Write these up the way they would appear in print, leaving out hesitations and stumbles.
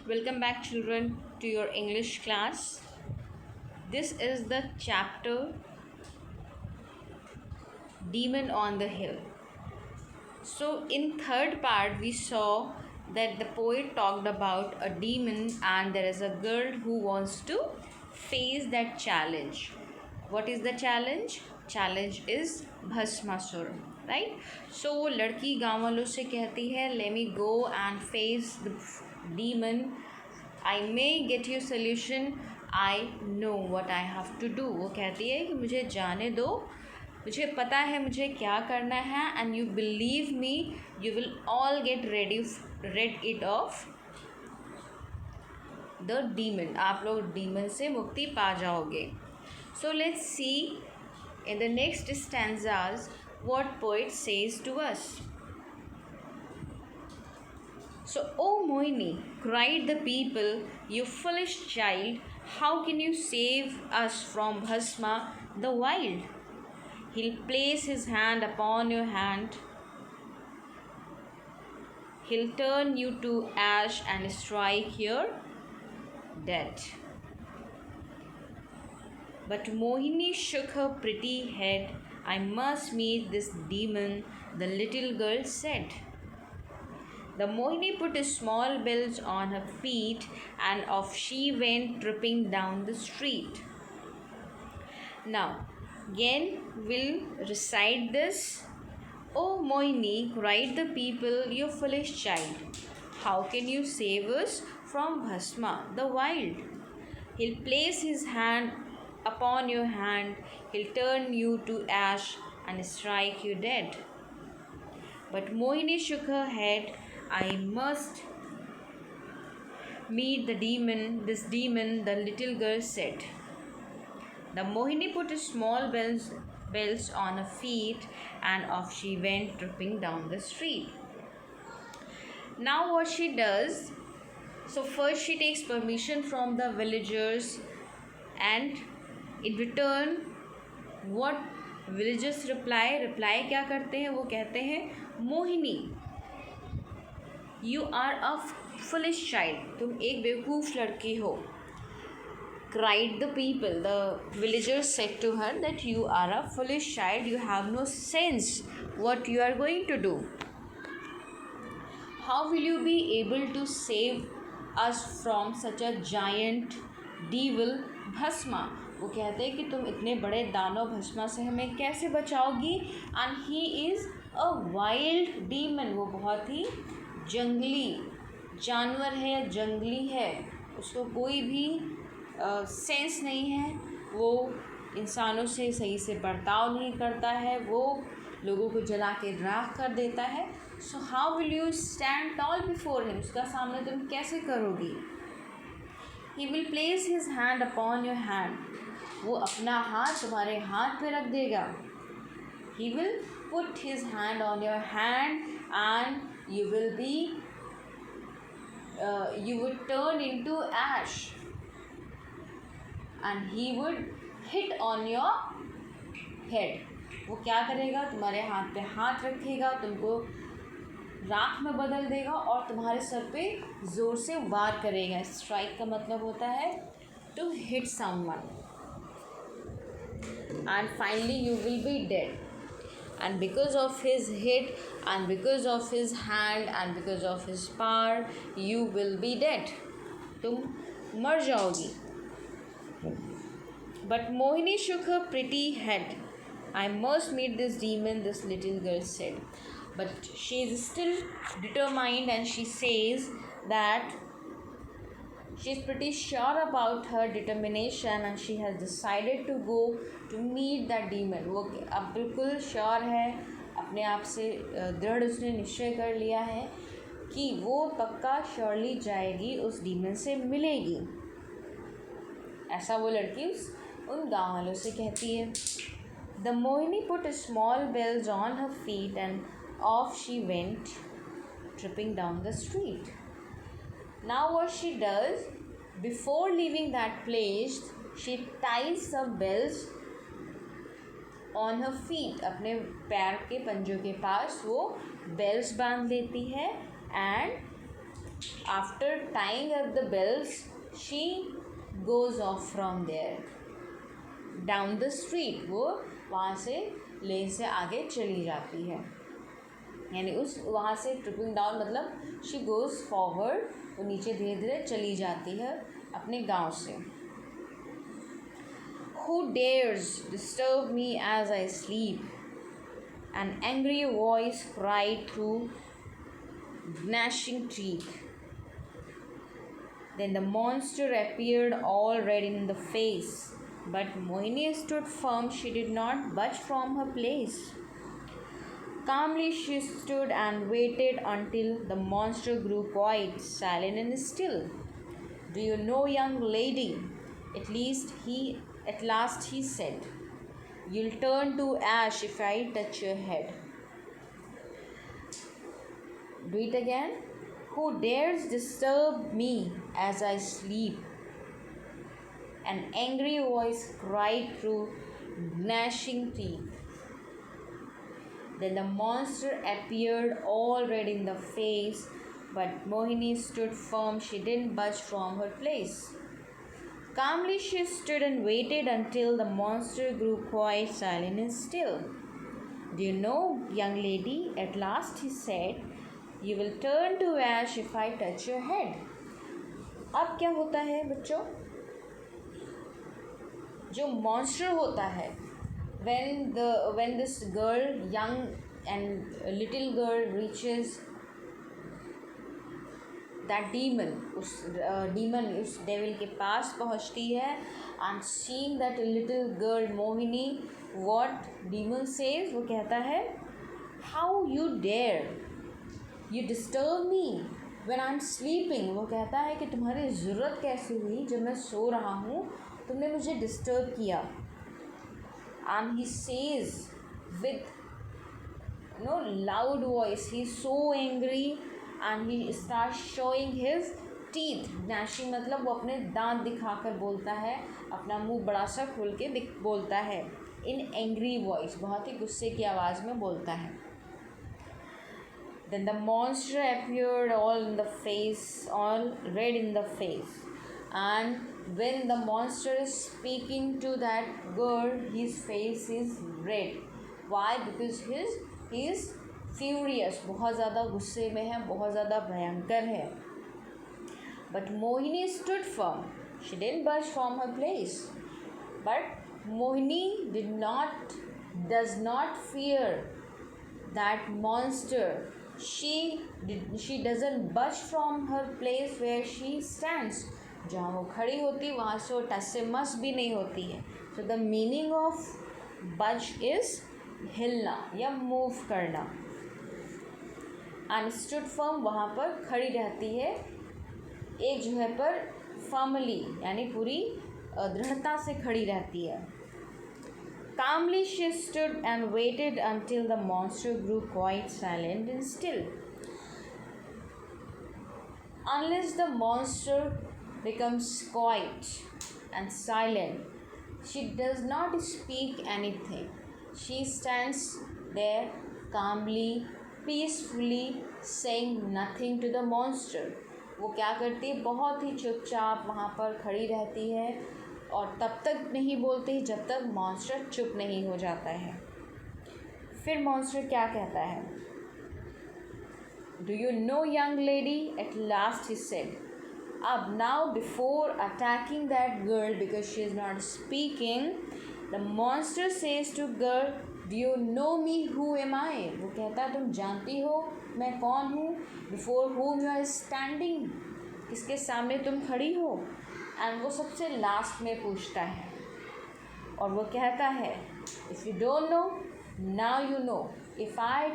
Welcome back, children, to your English class. This is the chapter Demon on the Hill. So, in third part, we saw that the poet talked about a demon, and there is a girl who wants to face that challenge. What is the challenge? Challenge is Bhasmasur, right? So, वो लड़की गाँव वालों से कहती है, let me go and face the demon. I may get you solution. I know what I have to do. वो कहती है कि मुझे जाने दो, मुझे पता है मुझे क्या करना है, and you believe me, you will all get read it of the demon. आप लोग डीमन से मुक्ति पा जाओगे. So let's see in the next stanzas what poet says to us. So, O Mohini, cried the people, you foolish child, how can you save us from Bhasma the wild? He'll place his hand upon your hand, he'll turn you to ash and strike your dead. But Mohini shook her pretty head. I must meet this demon, the little girl said. The Mohini put his small bells on her feet, and off she went tripping down the street. Now, again we'll recite this. Oh Mohini, cried the people, you foolish child, how can you save us from Bhasma the wild? He'll place his hand upon your hand, he'll turn you to ash and strike you dead. But Mohini shook her head. I must meet the demon, this demon, the little girl said. The Mohini put his small bells on her feet, and off she went tripping down the street. Now what she does, so first she takes permission from the villagers, and in return what villagers reply क्या करते हैं, वो कहते हैं Mohini, you are a foolish child, तुम एक बेवकूफ़ लड़की हो. Cried the people, the villagers said to her that you are a foolish child, you have no sense what you are going to do. How will you be able to save us from such a giant devil Bhasma? वो कहते हैं कि तुम इतने बड़े दानव भस्मा से हमें कैसे बचाओगी. And he is a wild demon, वो बहुत ही जंगली जानवर है, जंगली है, उसको कोई भी सेंस नहीं है, वो इंसानों से सही से बर्ताव नहीं करता है, वो लोगों को जला के राख कर देता है. So how will you stand toll before him, उसका सामना तुम कैसे करोगी. He will place his hand upon your hand, वो अपना हाथ तुम्हारे हाथ पे रख देगा. He will put his hand on your hand and you will B you would turn into ash, and he would hit on your head. वो क्या करेगा, तुम्हारे हाथ पे हाथ रखेगा, तुमको राख में बदल देगा और तुम्हारे सर पे ज़ोर से वार करेगा. स्ट्राइक का मतलब होता है to hit someone, and finally you will be dead. And because of his hit, and because of his hand, and because of his power, you will be dead. तुम मर जाओगी. But Mohini shook her pretty head. I must meet this demon, this little girl said. But she is still determined, and she says that she is pretty sure about her determination, and she has decided to go to meet that demon. वो अब बिल्कुल sure है, अपने आप से दृढ़ उसने निश्चय कर लिया है कि वो पक्का श्योरली जाएगी, उस डीमन से मिलेगी. ऐसा वो लड़की उन गाँव वालों से कहती है. The Mohini put small bells on her feet, and off she went tripping down the street. Now what she does, before leaving that place, she ties some bells on her feet. अपने पैर के पंजों के पास वो bells बांध लेती है, and After tying up the bells, she goes off from there. Down the street, वो वहाँ से लेन से आगे चली जाती है, यानी उस वहाँ से ट्रिपिंग डाउन मतलब शी गोज़ फॉरवर्ड, वो नीचे धीरे धीरे चली जाती है अपने गांव से. Who dares disturb me as I sleep? An angry voice cried through gnashing teeth. Then the monster appeared all red in the face, but Mohini stood firm. She did not budge from her place. Calmly she stood and waited until the monster grew quiet, silent and still. Do you know, young lady? At last he said, you'll turn to ash if I touch your head. Do it again. Who dares disturb me as I sleep? An angry voice cried through gnashing teeth. Then the monster appeared all red in the face, but Mohini stood firm. She didn't budge from her place. Calmly she stood and waited until the monster grew quite silent and still. Do you know, young lady? At last he said, you will turn to ash if I touch your head. अब क्या होता है बच्चों? जो monster होता है, when this girl, young and little girl, reaches that demon, उस devil के पास पहुँचती है, and seeing that little girl Mohini, what demon says, वो कहता है, how you dare you disturb me when I'm sleeping. वो कहता है कि तुम्हारी ज़रूरत कैसे हुई, जब मैं सो रहा हूँ तुमने मुझे डिस्टर्ब किया. And he says with loud voice, he's so angry and he starts showing his teeth. gnashing मतलब वो अपने दांत दिखाकर बोलता है, अपना मुंह बड़ा सा खोल के बोलता है. in angry voice, बहुत ही गुस्से की आवाज़ में बोलता है. Then the monster appeared all red in the face. And when the monster is speaking to that girl, his face is red. Why? Because he is furious. बहुत ज़्यादा गुस्से में है, बहुत ज़्यादा भयंकर है. But Mohini stood firm. She didn't budge from her place. But Mohini does not fear that monster. She doesn't budge from her place where she stands. जहाँ वो खड़ी होती वहाँ से वो टस से मस भी नहीं होती है. So the meaning of budge is हिलना या move करना. And stood firm, वहाँ पर खड़ी रहती है एक जगह पर firmly, यानी पूरी दृढ़ता से खड़ी रहती है. Calmly she stood and waited until the monster grew quite silent and still. Unless the monster becomes quiet and silent, she does not speak anything. She stands there calmly, peacefully, saying nothing to the monster. वो क्या करती है, बहुत ही चुपचाप वहाँ पर खड़ी रहती है और तब तक नहीं बोलती जब तक मॉन्स्टर चुप नहीं हो जाता है. फिर मॉन्स्टर क्या कहता है? Do you know, young lady? At last he said. अब now before attacking that girl because she is not speaking, the monster says to girl, do you know me? Who am I? वो कहता है तुम जानती हो मैं कौन हूँ? Before whom you are standing? किसके सामने तुम खड़ी हो? एंड वो सबसे लास्ट में पूछता है और वो कहता है, if you don't know now you know, if I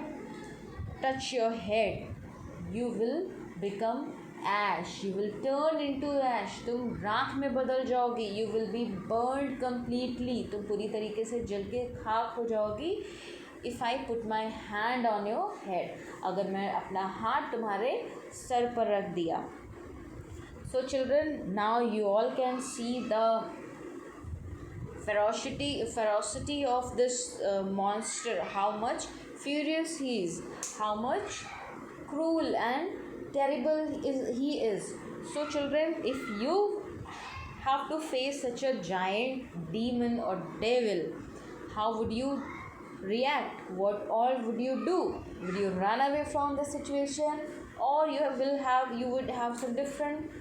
touch your head you will become ash, you will turn into ash, तुम राख में बदल जाओगी. You will be burned completely, तुम पूरी तरीके से जल के खाक हो जाओगी. If I put my hand on your head, अगर मैं अपना हाथ तुम्हारे सर पर रख दिया. So children, now you all can see the ferocity of this monster, how much furious he is, how much cruel and terrible he is. So children, if you have to face such a giant demon or devil, how would you react? What all would you do? Would you run away from the situation, or you would have some different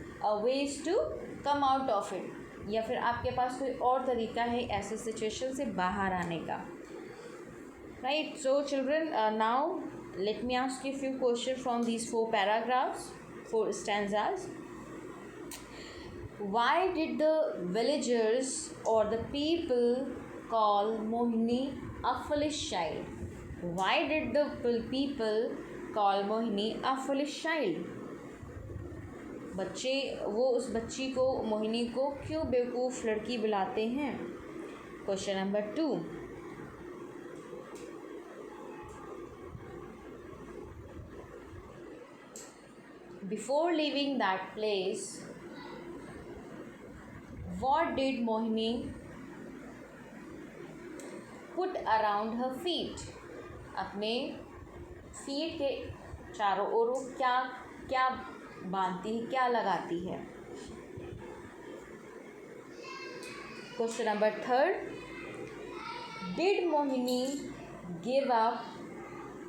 ways to come out of it, या फिर आपके पास कोई और तरीका है ऐसे situation से बाहर आने का? Right, so children, now let me ask you a few questions from these 4 paragraphs, 4 stanzas. Why did the villagers or the people call Mohini a foolish child? Why did the people call Mohini a foolish child? वो उस बच्ची को, मोहिनी को, क्यों बेवकूफ़ लड़की बुलाते हैं? Question number 2. Before leaving that place, what did Mohini put around her feet? अपने feet के चारों ओर वो क्या क्या बांधती है, क्या लगाती है? Question number 3. Did Mohini give up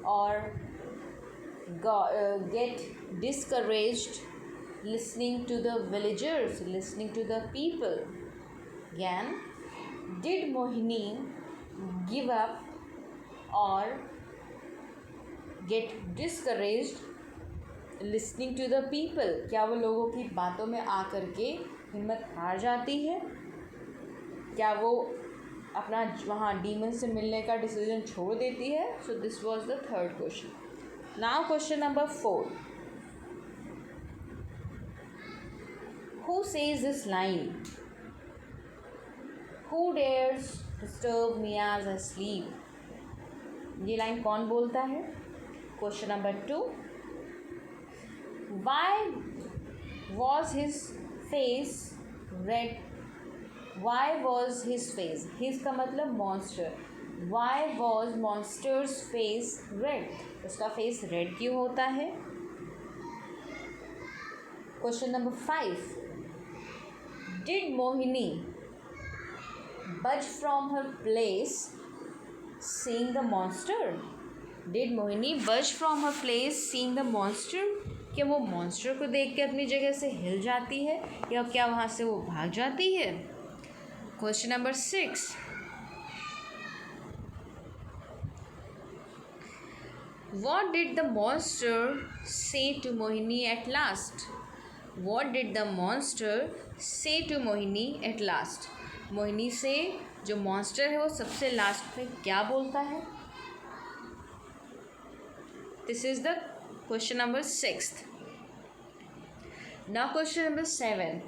or get discouraged listening to the villagers, listening to the people? Again, did Mohini give up or get discouraged listening to the people? क्या वो लोगों की बातों में आकर के हिम्मत हार जाती है? क्या वो अपना वहाँ डीमन से मिलने का डिसीजन छोड़ देती है? So this was the 3rd question. Now question number 4. Who says this line? Who dares disturb me as I sleep? ये लाइन कौन बोलता है? Question number 2. Why was his face red? Why was his face? His का मतलब monster. Why was monster's face red? उसका face red क्यों होता है? Question number 5. Did Mohini budge from her place seeing the monster? Did Mohini budge from her place seeing the monster? क्या वो monster को देख के अपनी जगह से हिल जाती है, या क्या वहाँ से वो भाग जाती है? Question number 6. What did the monster say to Mohini at last? What did the monster say to Mohini at last? Mohini से जो मॉन्स्टर है वो सबसे लास्ट में क्या बोलता है? This is the question number 6. Now question number 7.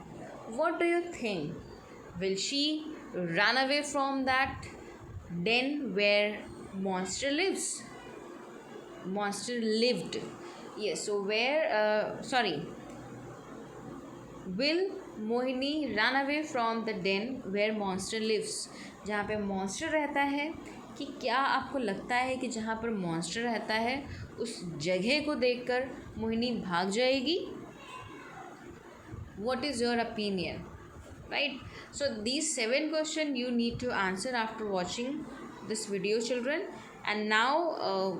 What do you think? Will she run away from that den where monster lives? Monster lived. Yes, so will Mohini run away from the den where monster lives? जहाँ पे monster रहता है, कि क्या आपको लगता है कि जहाँ पर monster रहता है उस जगह को देखकर मोहिनी भाग जाएगी? What is your opinion? Right? So these 7 questions you need to answer after watching this video, children. And now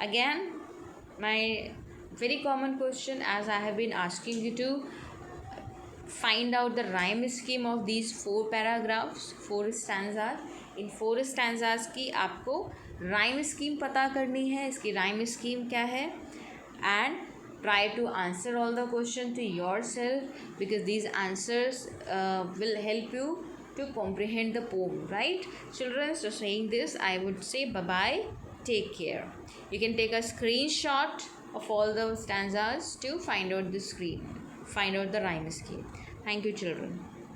again, my very common question, as I have been asking you to find out the rhyme scheme of these 4 paragraphs, 4 stanzas. In 4 stanzas की आपको rhyme scheme पता करनी है. इसकी rhyme scheme क्या है? And try to answer all the questions to yourself, because these answers will help you to comprehend the poem, right? Children, so saying this, I would say bye-bye. Take care. You can take a screenshot of all the stanzas to find out the rhyme scheme. Thank you, children.